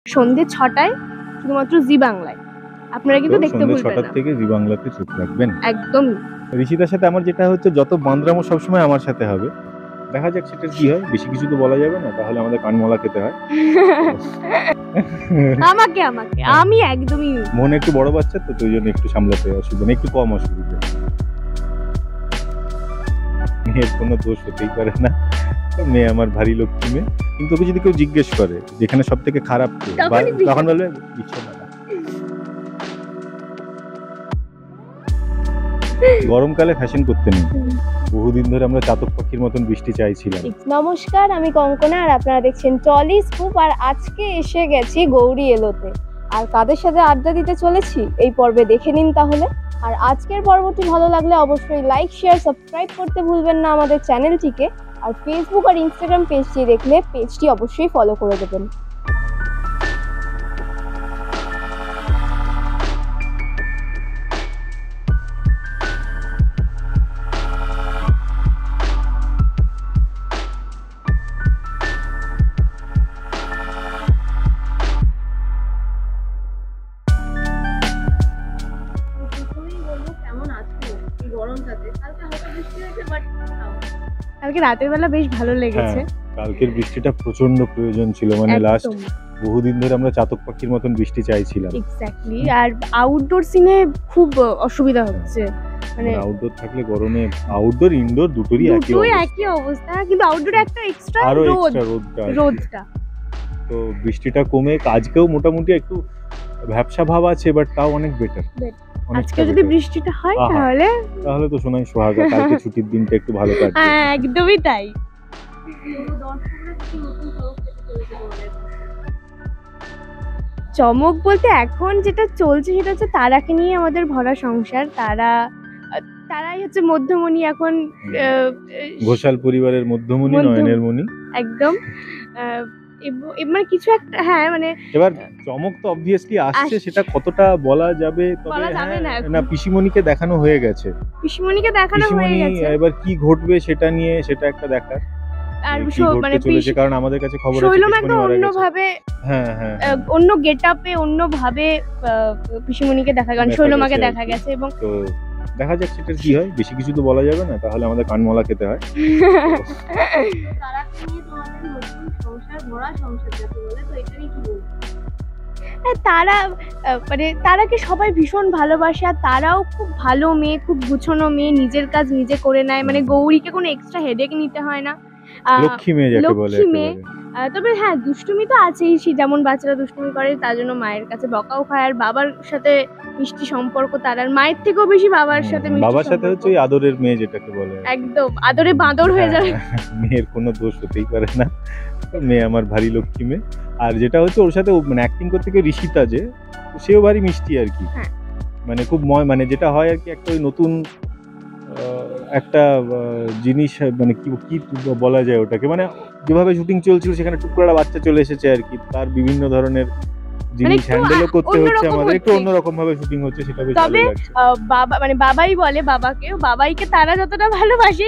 সন্ধ্যে ৬টায় শুধুমাত্র জি বাংলায়। আপনারা কিন্তু দেখতে ভুলবেন না। ৬টা থেকে জি বাংলাতে চোখ রাখবেন। একদম। ঋষিতার সাথে আমার যেটা হচ্ছে, যত বান্দরামো সবসময় আমার সাথে হবে। দেখা যাক সেটা কি হয়। বেশি কিছু তো বলা যাবে না, তাহলে আমাদের কানমলা খেতে হয়। আমাকে আমি একদমই মনে একটু বড় বাচ্চা তো, ওই জন্য একটু সামলাতে অসুবিধা নেই, একটু কম অসুবিধা। মেয়ের কোনো দোষ হতেই পারে না। মেয়ে আমার ভারী লক্ষ্মী মেয়ে। কিন্তু ওকে যদি কেউ জিজ্ঞেস করে যেখানে সব থেকে খারাপ কে, তখন বলবে বিছানা। গরমকালে ফ্যাশন করতে নেই। বহুদিন ধরে আমরা চাতক পাখির মতন বৃষ্টি চাইছিলাম। নমস্কার, আমি কঙ্কনা আর আপনারা দেখছেন টলি স্কুপ। আর আজকে এসে গেছি গৌরী এলোতে। আর কাদের সাথে আড্ডা দিতে চলেছি এই পর্বে দেখে নিন তাহলে। আর আজকের পর্বটি ভালো লাগলে অবশ্যই লাইক, শেয়ার, সাবস্ক্রাইব করতে ভুলবেন না আমাদের চ্যানেলটিকে। আর ফেসবুক আর ইনস্টাগ্রাম পেজটি দেখলে পেজটি অবশ্যই ফলো করে দেবেন। কালকে রাতের বেলা বেশ ভালো লেগেছে। কালকের বৃষ্টিটা প্রচন্ড প্রয়োজন ছিল, মানে লাস্ট বহুদিন ধরে আমরা চাতক পাখির মতন বৃষ্টি চাইছিলাম। এক্স্যাক্টলি। আর আউটডোর সিনে খুব অসুবিধা হচ্ছে, মানে আউটডোর থাকলে গরমে, আউটডোর ইনডোর দুটোরই একই অবস্থা, কিন্তু আউটডোরে একটা এক্সট্রা রোদটা। তো বৃষ্টিটা কমে আজকেও মোটামুটি একটু ভ্যাপসা ভাব আছে, বাট তাও অনেক বেটার। আজকে যদি বৃষ্টিটা হয় তাহলে তো শোনাই সোহাগা, কালকে ছুটির দিনটা একটু ভালো কাটবে। হ্যাঁ, একদমই তাই। চমক বলতে এখন যেটা চলছে সেটা হচ্ছে তারাকে নিয়ে আমাদের ভরা সংসার। তারাই হচ্ছে মধ্যমণি এখন, ঘোষাল পরিবারের মধ্যমণি, নয়নের মণি। একদম। মানে কিছু একটা, হ্যাঁ মানে এবার চমক তো অবভিয়াসলি আসছে, সেটা কতটা বলা যাবে, তবে না, পিসিমণিকে দেখানো হয়ে গেছে। এবার কি ঘটবে সেটা নিয়ে, সেটা একটা দেখার। আর মানে চলেছে, কারণ আমাদের কাছে খবর আছে শৈলম একদম অন্যভাবে, অন্য গেটআপে, অন্যভাবে পিসিমণিকে দেখা গেছে, শৈলমাকে দেখা গেছে। এবং তো দেখা যাক সেটা কি হয়। বেশি কিছু তো বলা যাবে না, তাহলে আমাদের কানমলা খেতে হয়। তারাকে সবাই ভীষণ ভালোবাসে, আর তারাও খুব ভালো মেয়ে, খুব গুছানো মেয়ে, নিজের কাজ নিজে করে নেয়। মানে গৌরীকে কোনো এক্সট্রা হেডেক নিতে হয় না। লক্ষ্মী মেয়ে যাকে বলে। তবে হ্যাঁ, দুষ্টুমি তো আছেই, যেমন বাচ্চারা দুষ্টুমি করে তার জন্য মায়ের কাছে বকাও খায়। আর বাবার সাথে মিষ্টি সম্পর্ক, তার আর মায়ের থেকেও বেশি বাবার সাথে। বাবার সাথে হচ্ছে ওই আদরের মেয়ে যেটাকে বলে, একদম আদরে বাঁদর হয়ে যায়। মেয়ের কোনো দোষ হতেই পারে না। মেয়ে আমার ভারী লক্ষ্মী মেয়ে। আর যেটা হচ্ছে ওর সাথে মানে অ্যাক্টিং করতে গিয়ে ঋষিতা, যে সেও ভারী মিষ্টি আর কি। মানে খুব মানে যেটা হয় আর কি, একটা ওই নতুন একটা জিনিস, মানে কি বলা যায় ওটাকে, মানে যেভাবে শুটিং চলছিল সেখানে টুকরা বাচ্চা চলে এসেছে আর কি, তার বিভিন্ন ধরনের জিনিস হ্যান্ডেলও করতে হচ্ছে আমাদের, একটু অন্যরকম ভাবে শুটিং হচ্ছে, সেটা বেশ ভালো লাগছে। বাবা মানে বাবাই বলে বাবাইকে তারা যতটা ভালোবাসে,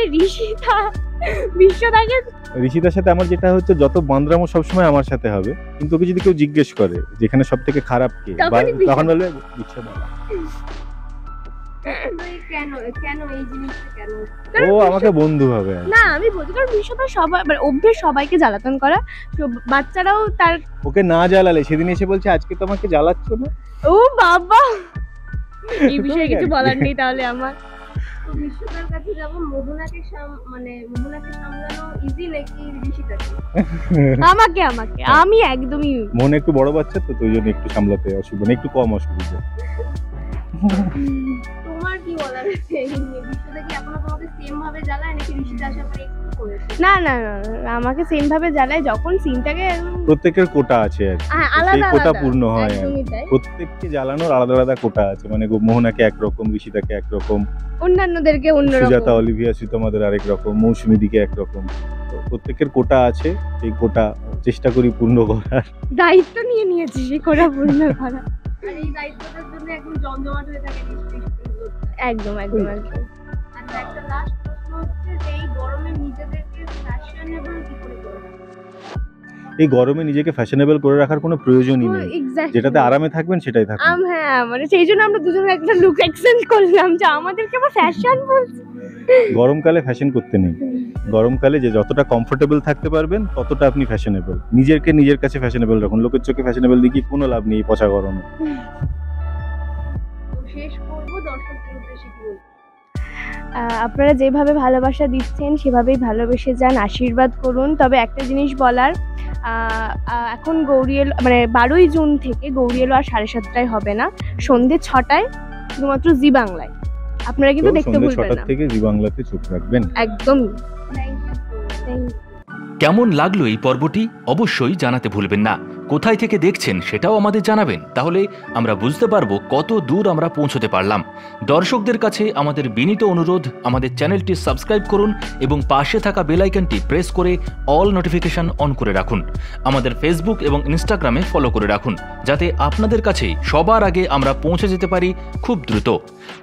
ঋষিতার সাথে আমার যেটা হচ্ছে, যত বান্দরামো সবসময় আমার সাথে হবে। কিন্তু ওকে যদি কেউ জিজ্ঞেস করে যেখানে সব থেকে খারাপ কে, তখন বলবে বিছানা। ও আমাকে বন্ধু হবে না, আমি বলছি কারণ বিশ্বটা সবাই মানে অভ্যেস সবাইকে জ্বালাতন করা, বাচ্চারাও তার। ওকে না জ্বালালে সেদিন এসে বলছে আজকে তো আমাকে জ্বালাচ্ছ না। ও বাবা, এই বিষয়ে কিছু বলার নেই তাহলে আমার। বিশ্বটার কাছে যেমন মোহনাকে সামলানো ইজি, নাকি ঋষিতাকে? আমাকে আমি একদমই মনে একটু বড় বাচ্চা তো, ওই জন্য একটু সামলাতে অসুবিধা নেই, একটু কম অসুবিধা। তোমার কি বলার আছে? বিশ্বটা কি এখনো তোমাকে সেম ভাবে জ্বালায়, নাকি ঋষিতা আসার পরে একটু করেছে? না, আমাকে সেম ভাবে জ্বালায়। যখন সিনটাকে প্রত্যেকের কোটা আছে আর আলাদা কোটা পূর্ণ হয়, প্রত্যেককে জ্বালানোর আলাদা আলাদা কোটা আছে। মানে মোহনাকে একরকম, ঋষিতাকে একরকম, অন্যান্যদেরকে অন্যরকম, সুজাতা, অলিভিয়া, শ্রীতমাদের আরেক রকম, মৌসুমী দিকে একরকম। প্রত্যেকের কোটা আছে, সেই কোটা চেষ্টা করি পূর্ণ করার। দায়িত্ব নিয়েছি সেই কোটা পূর্ণ করা। আর এই দায়িত্বটার জন্য একদম জমজমাট হয়ে থাকে একদম। আর একটা লাস্ট প্রশ্ন হচ্ছে যে এই গরমে নিজেদেরকে ফ্যাশনেবল কি করে করবে? এই গরমে নিজেকে ফ্যাশনেবল করে রাখার কোনো প্রয়োজনই নেই, Exactly. যেটাতে আরামে থাকবেন সেটাই থাকুন। হ্যাঁ, মানে সেই জন্য আমরা দুজনে একটা লুক এক্সচেঞ্জ করলাম যে আমাদেরকে আবার ফ্যাশন বলছে। গরমকালে ফ্যাশন করতে নেই, গরমকালে যে যতটা কমফোর্টেবল থাকতে পারবেন ততটা আপনি ফ্যাশনেবল, নিজের কাছে ফ্যাশনেবল রাখুন, লোকের চোখে ফ্যাশনেবল দেখিয়ে কোনো লাভ নেই এই পচা গরমে। শেষ করব দর্শকদের উদ্দেশ্যে কি বলবো? আপনারা যেভাবে ভালোবাসা দিচ্ছেন সেভাবেই ভালোবেসে যান, আশীর্বাদ করুন। তবে একটা জিনিস বলার, এখন গৌরী এলো মানে 12ই জুন থেকে গৌরী এলো আর 7:30টায় হবে না, সন্ধ্যে 6টায় শুধুমাত্র জি বাংলায়। আপনারা কিন্তু তো দেখতে সন্ধ্যে ভুলবেন 6টা না। থেকে জি বাংলাতে চোখ রাখবেন। একদম। কেমন লাগলো এই পর্বটি অবশ্যই জানাতে ভুলবেন না। কোথায় থেকে দেখছেন সেটাও আমাদের জানাবেন, তাহলে আমরা বুঝতে পারবো কত দূর আমরা পৌঁছতে পারলাম। দর্শকদের কাছে আমাদের বিনীত অনুরোধ, আমাদের চ্যানেলটি সাবস্ক্রাইব করুন এবং পাশে থাকা বেল আইকনটি প্রেস করে অল নোটিফিকেশন অন করে রাখুন। আমাদের ফেসবুক এবং ইনস্টাগ্রামে ফলো করে রাখুন, যাতে আপনাদের কাছে সবার আগে আমরা পৌঁছে যেতে পারি খুব দ্রুত।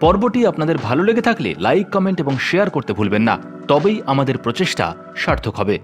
পর্বটি আপনাদের ভালো লেগে থাকলে লাইক, কমেন্ট এবং শেয়ার করতে ভুলবেন না, তবেই আমাদের প্রচেষ্টা সার্থক হবে।